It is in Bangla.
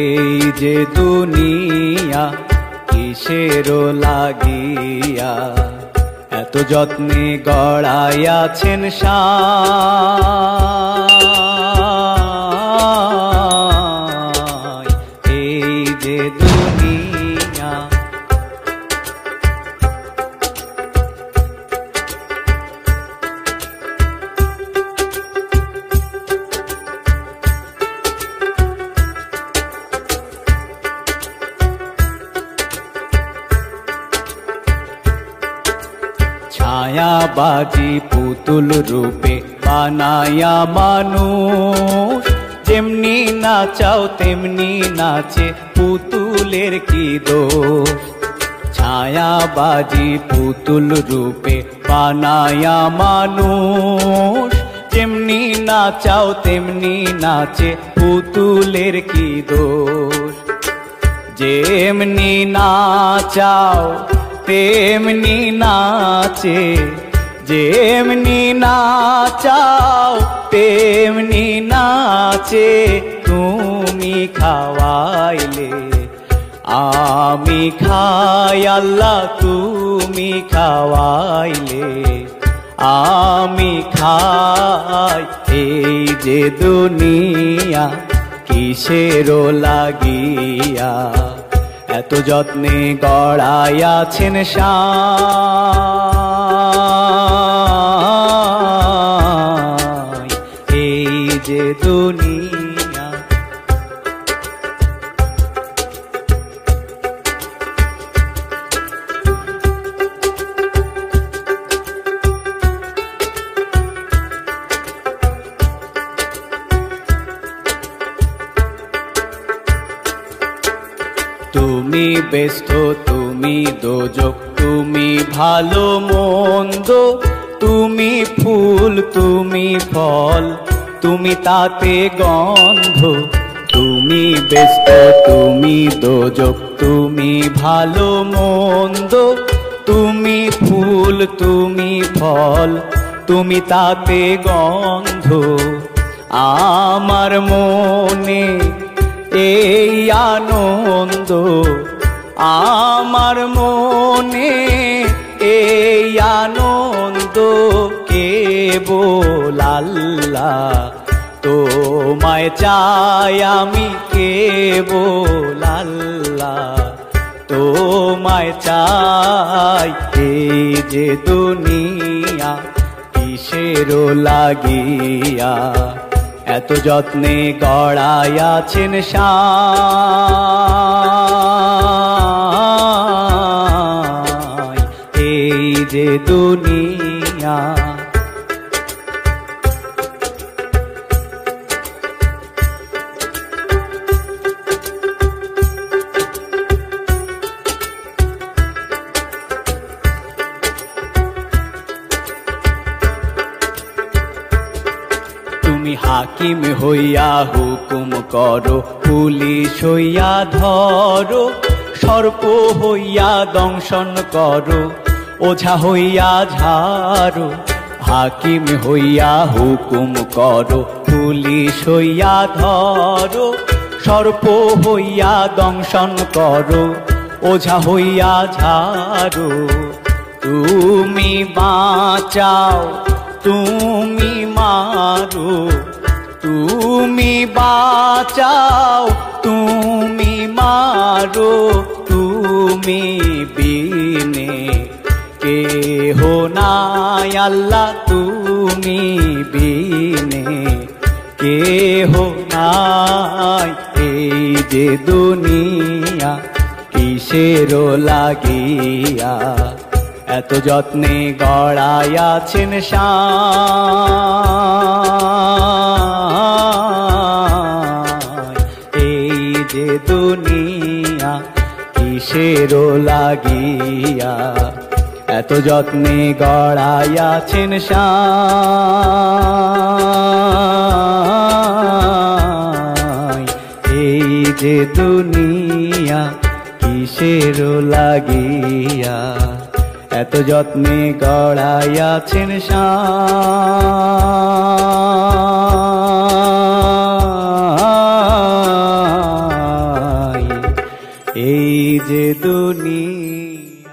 এই যে দুনিয়া কিসেরও লাগিয়া এত যত্নে গড়াইয়াছেন সায়। এই যে দুনিয়া ছায়াবাজি পুতুল রূপে বানায়া মানুষ, যেমনি নাচাও তেমনি নাচে পুতুলের কি দোষ। ছায়াবাজি পুতুল রূপে বানায়া মানুষ, যেমনি নাচাও তেমনি নাচে পুতুলের কি দোষ। যেমনি নাচাও তেমনি নাচে, যেমনি নাচাও তেমনি নাচে। তুমি খাওয়াইলে আমি খাই আল্লাহ, তুমি খাওয়াইলে আমি খাই। এই যে দুনিয়া কিসেরও লাগিয়া এত যত্নে গড়াইয়াছেন সায়। এই যে দুনিয়া তুমি ব্যস্ত, তুমি দোজক, তুমি ভালো মন্দ, তুমি ফুল, তুমি ফল, তুমি তাতে গন্ধ। তুমি ব্যস্ত, তুমি দোজক, তুমি ভালো মন্দ, তুমি ফুল, তুমি ফল, তুমি তাতে গন্ধ। আমার মনে এই আনন্দ, আমার মনে এই আনন্দ, কেবল আল্লাহ তোমায় চাই আমি, কেবল আল্লাহ তোমায় চাই। এই যে দুনিয়া কিসেরও লাগিয়া এত যত্নে গড়াইয়াছেন সায়। এই যে দুনিয়া তুমি হাকিম হইয়া হুকুম করো, পুলিশ হইয়া ধরো, সর্প হইয়া দংশন করো, ওঝা হইয়া ঝাড়ো। হাকিম হইয়া হুকুম করো, পুলিশ হইয়া ধরো, সর্প হইয়া দংশন করো, ওঝা হইয়া ঝাড়ো। তুমি বাঁচাও, তুমি মারো, তুমি বাঁচাও, তুমি মারো, তুমি বিনে কেহ নাই আল্লাহ, তুমি বিনে কেহ নাই। এই যে দুনিয়া কিসেরও লাগিয়া এত যত্নে গড়াইয়াছেন সায়। এই যে দুনিয়া কিসেরও লাগিয়া এত যত্নে গড়াইয়াছেন সায়। এই যে দুনিয়া কিসেরও লাগিয়া এত যত্নে গড়াইয়াছেন সায়। যে দুনিয়া।